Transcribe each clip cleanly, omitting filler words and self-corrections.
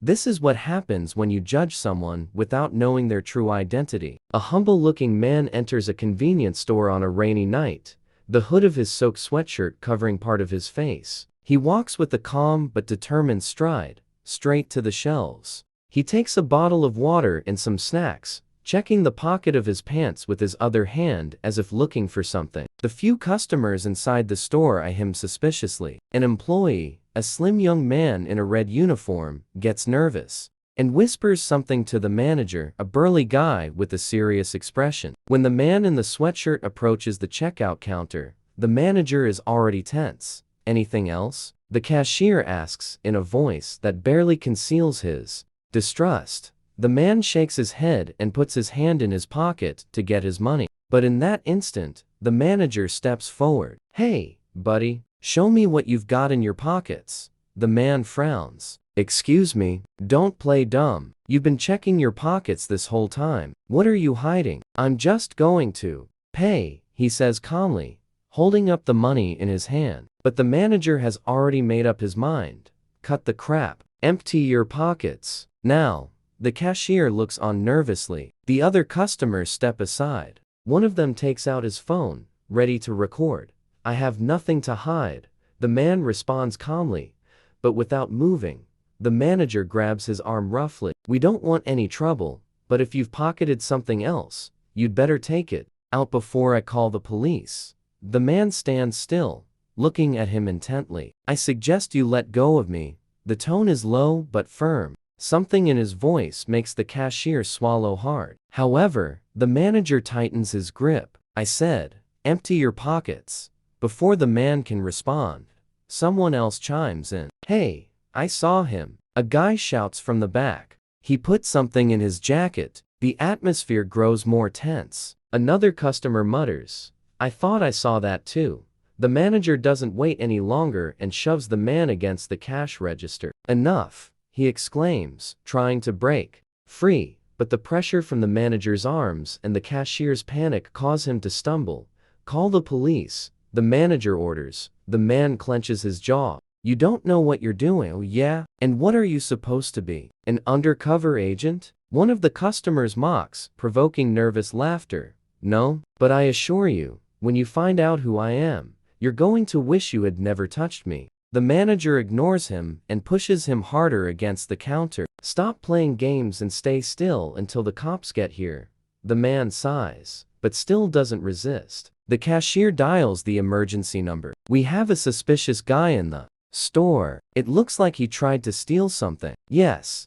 This is what happens when you judge someone without knowing their true identity. A humble-looking man enters a convenience store on a rainy night, the hood of his soaked sweatshirt covering part of his face. He walks with a calm but determined stride, straight to the shelves. He takes a bottle of water and some snacks, checking the pocket of his pants with his other hand as if looking for something. The few customers inside the store eye him suspiciously. An employee, a slim young man in a red uniform, gets nervous and whispers something to the manager, a burly guy with a serious expression. When the man in the sweatshirt approaches the checkout counter, the manager is already tense. "Anything else?" the cashier asks in a voice that barely conceals his distrust. The man shakes his head and puts his hand in his pocket to get his money. But in that instant, the manager steps forward. "Hey, buddy, show me what you've got in your pockets." The man frowns. "Excuse me, don't play dumb. You've been checking your pockets this whole time. What are you hiding?" "I'm just going to pay," he says calmly, holding up the money in his hand. But the manager has already made up his mind. "Cut the crap. Empty your pockets now." The cashier looks on nervously. The other customers step aside. One of them takes out his phone, ready to record. "I have nothing to hide," the man responds calmly, but without moving. The manager grabs his arm roughly. "We don't want any trouble, but if you've pocketed something else, you'd better take it out before I call the police." The man stands still, looking at him intently. "I suggest you let go of me." The tone is low but firm. Something in his voice makes the cashier swallow hard. However, the manager tightens his grip. "I said, empty your pockets." Before the man can respond, someone else chimes in. "Hey, I saw him," a guy shouts from the back. "He put something in his jacket." The atmosphere grows more tense. Another customer mutters, "I thought I saw that too." The manager doesn't wait any longer and shoves the man against the cash register. "Enough," he exclaims, trying to break free, but the pressure from the manager's arms and the cashier's panic cause him to stumble. "Call the police," the manager orders. The man clenches his jaw. "You don't know what you're doing." "Oh yeah? And what are you supposed to be? An undercover agent?" One of the customers mocks, provoking nervous laughter. "No, but I assure you, when you find out who I am, you're going to wish you had never touched me." The manager ignores him and pushes him harder against the counter. "Stop playing games and stay still until the cops get here." The man sighs, but still doesn't resist. The cashier dials the emergency number. "We have a suspicious guy in the store. It looks like he tried to steal something." Yes,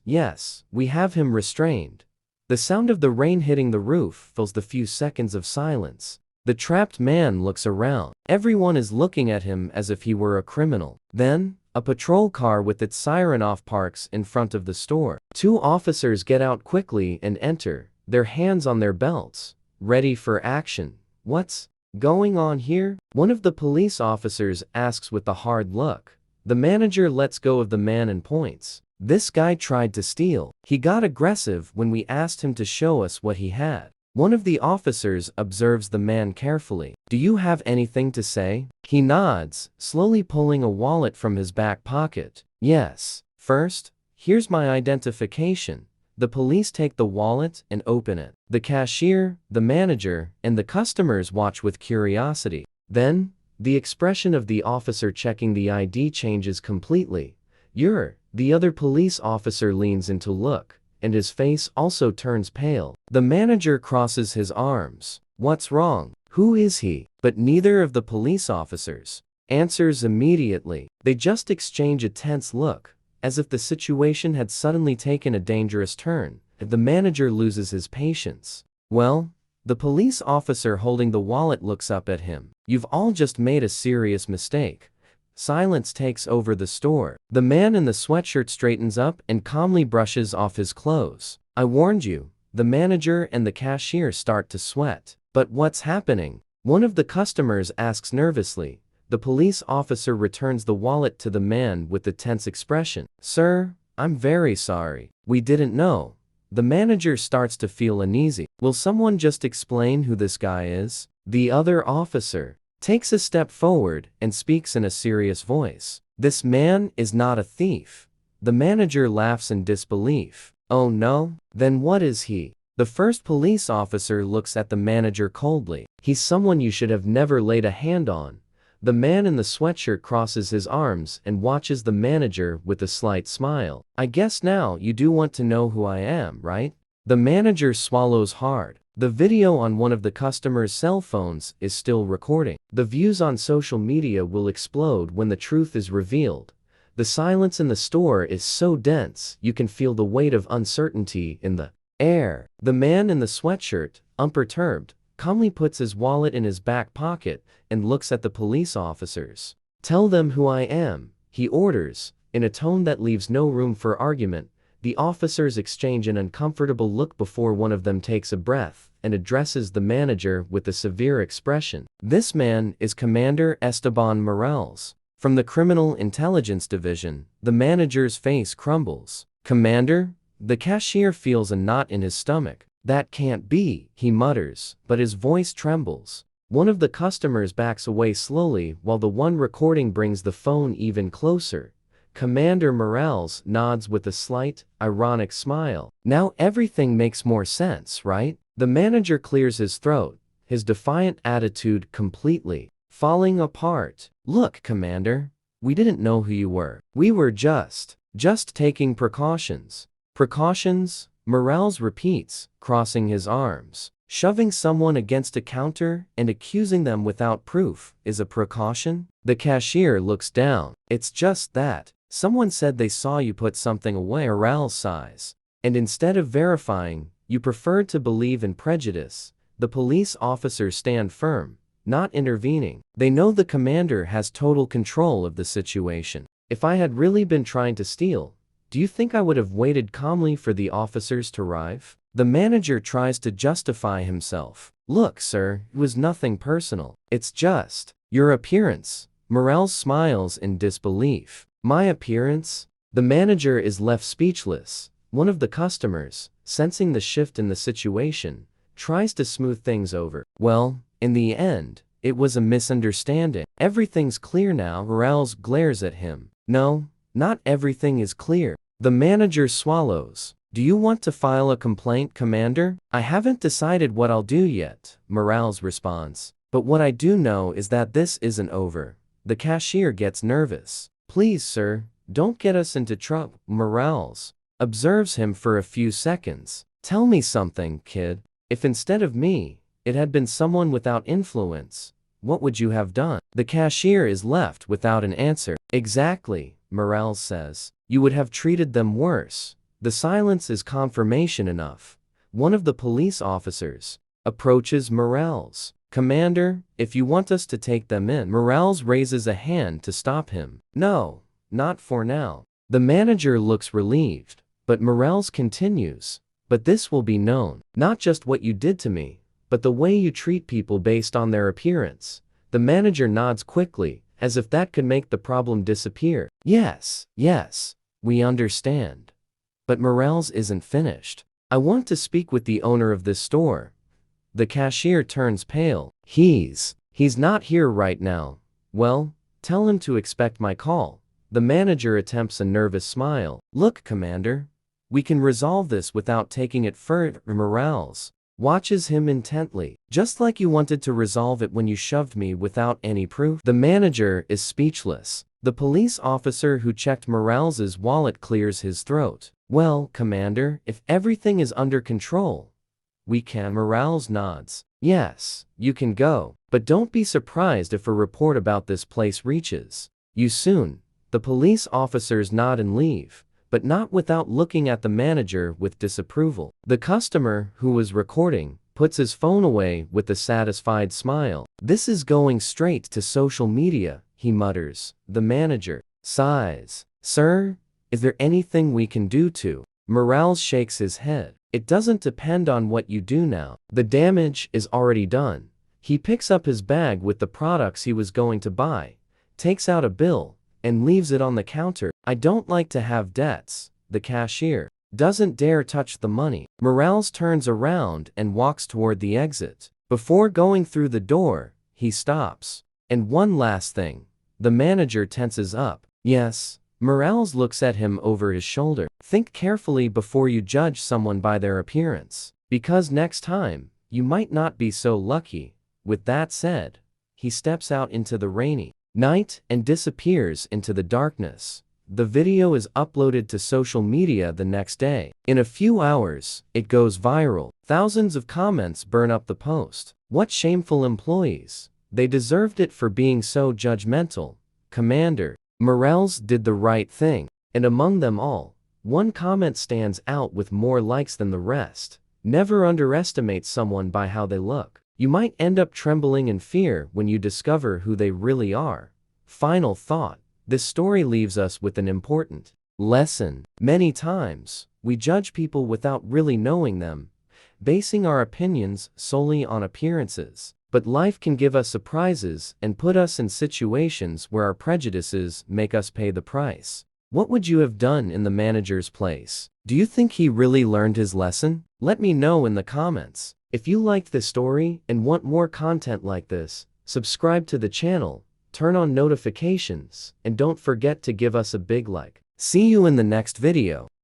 we have him restrained." The sound of the rain hitting the roof fills the few seconds of silence. The trapped man looks around. Everyone is looking at him as if he were a criminal. Then, a patrol car with its siren off parks in front of the store. Two officers get out quickly and enter, their hands on their belts, ready for action. "What's going on here?" one of the police officers asks with a hard look. The manager lets go of the man and points. "This guy tried to steal. He got aggressive when we asked him to show us what he had." One of the officers observes the man carefully. "Do you have anything to say?" He nods, slowly pulling a wallet from his back pocket. "Yes. First, here's my identification." The police take the wallet and open it. The cashier, the manager, and the customers watch with curiosity. Then, the expression of the officer checking the ID changes completely. The other police officer leans in to look, and his face also turns pale. The manager crosses his arms. "What's wrong? Who is he?" But neither of the police officers answers immediately. They just exchange a tense look, as if the situation had suddenly taken a dangerous turn. The manager loses his patience. "Well?" The police officer holding the wallet looks up at him. "You've all just made a serious mistake." Silence takes over the store. The man in the sweatshirt straightens up and calmly brushes off his clothes. "I warned you." The manager and the cashier start to sweat. "But what's happening?" one of the customers asks nervously. The police officer returns the wallet to the man with the tense expression. "Sir, I'm very sorry. We didn't know." The manager starts to feel uneasy. "Will someone just explain who this guy is?" The other officer takes a step forward and speaks in a serious voice. "This man is not a thief. The manager laughs in disbelief. Oh no? Then what is he? The first police officer looks at the manager coldly. He's someone you should have never laid a hand on. The man in the sweatshirt crosses his arms and watches the manager with a slight smile. I guess now you do want to know who I am, right? The manager swallows hard. The video on one of the customer's cell phones is still recording. The views on social media will explode when the truth is revealed. The silence in the store is so dense you can feel the weight of uncertainty in the air. The man in the sweatshirt, unperturbed, calmly puts his wallet in his back pocket and looks at the police officers. Tell them who I am, he orders, in a tone that leaves no room for argument. The officers exchange an uncomfortable look before one of them takes a breath and addresses the manager with a severe expression. This man is Commander Esteban Morales. From the Criminal Intelligence Division, the manager's face crumbles. Commander? The cashier feels a knot in his stomach. That can't be, he mutters, but his voice trembles. One of the customers backs away slowly while the one recording brings the phone even closer. Commander Morales nods with a slight, ironic smile. Now everything makes more sense, right? The manager clears his throat, his defiant attitude completely falling apart. Look, Commander, we didn't know who you were. We were just taking precautions. Precautions? Morales repeats, crossing his arms. Shoving someone against a counter and accusing them without proof is a precaution? The cashier looks down. It's just that. Someone said they saw you put something away. Morales sighs. And instead of verifying, you preferred to believe in prejudice. The police officers stand firm, not intervening. They know the commander has total control of the situation. If I had really been trying to steal, do you think I would have waited calmly for the officers to arrive? The manager tries to justify himself. Look, sir, it was nothing personal. It's just your appearance. Morales smiles in disbelief. My appearance? The manager is left speechless. One of the customers, sensing the shift in the situation, tries to smooth things over. Well, in the end, it was a misunderstanding. Everything's clear now. Morales glares at him. No, not everything is clear. The manager swallows. Do you want to file a complaint, Commander? I haven't decided what I'll do yet, Morales responds. But what I do know is that this isn't over. The cashier gets nervous. Please, sir, don't get us into trouble. Morales observes him for a few seconds. Tell me something, kid. If instead of me, it had been someone without influence, what would you have done? The cashier is left without an answer. Exactly, Morales says. You would have treated them worse. The silence is confirmation enough. One of the police officers approaches Morales. Commander, if you want us to take them in. Morales raises a hand to stop him. No, not for now. The manager looks relieved, but Morales continues. But this will be known. Not just what you did to me, but the way you treat people based on their appearance. The manager nods quickly, as if that could make the problem disappear. Yes, we understand. But Morales isn't finished. I want to speak with the owner of this store. The cashier turns pale. He's not here right now. Well, tell him to expect my call. The manager attempts a nervous smile. Look, Commander, we can resolve this without taking it further. Morales watches him intently. Just like you wanted to resolve it when you shoved me without any proof. The manager is speechless. The police officer who checked Morales's wallet clears his throat. Well, Commander, if everything is under control, we can. Morales nods. Yes, you can go. But don't be surprised if a report about this place reaches you soon. The police officers nod and leave, but not without looking at the manager with disapproval. The customer, who was recording, puts his phone away with a satisfied smile. This is going straight to social media, he mutters. The manager sighs. Sir, is there anything we can do to? Morales shakes his head. It doesn't depend on what you do now. The damage is already done. He picks up his bag with the products he was going to buy, takes out a bill, and leaves it on the counter. I don't like to have debts. The cashier doesn't dare touch the money. Morales turns around and walks toward the exit. Before going through the door, he stops. And one last thing. The manager tenses up. Yes, Morales looks at him over his shoulder. Think carefully before you judge someone by their appearance, because next time, you might not be so lucky. With that said, he steps out into the rainy night and disappears into the darkness. The video is uploaded to social media the next day. In a few hours, it goes viral. Thousands of comments burn up the post. What shameful employees. They deserved it for being so judgmental. Commander, Morales did the right thing. And among them all, one comment stands out with more likes than the rest. Never underestimate someone by how they look. You might end up trembling in fear when you discover who they really are. Final thought. This story leaves us with an important lesson. Many times, we judge people without really knowing them, basing our opinions solely on appearances. But life can give us surprises and put us in situations where our prejudices make us pay the price. What would you have done in the manager's place? Do you think he really learned his lesson? Let me know in the comments. If you liked this story and want more content like this, subscribe to the channel, turn on notifications, and don't forget to give us a big like. See you in the next video.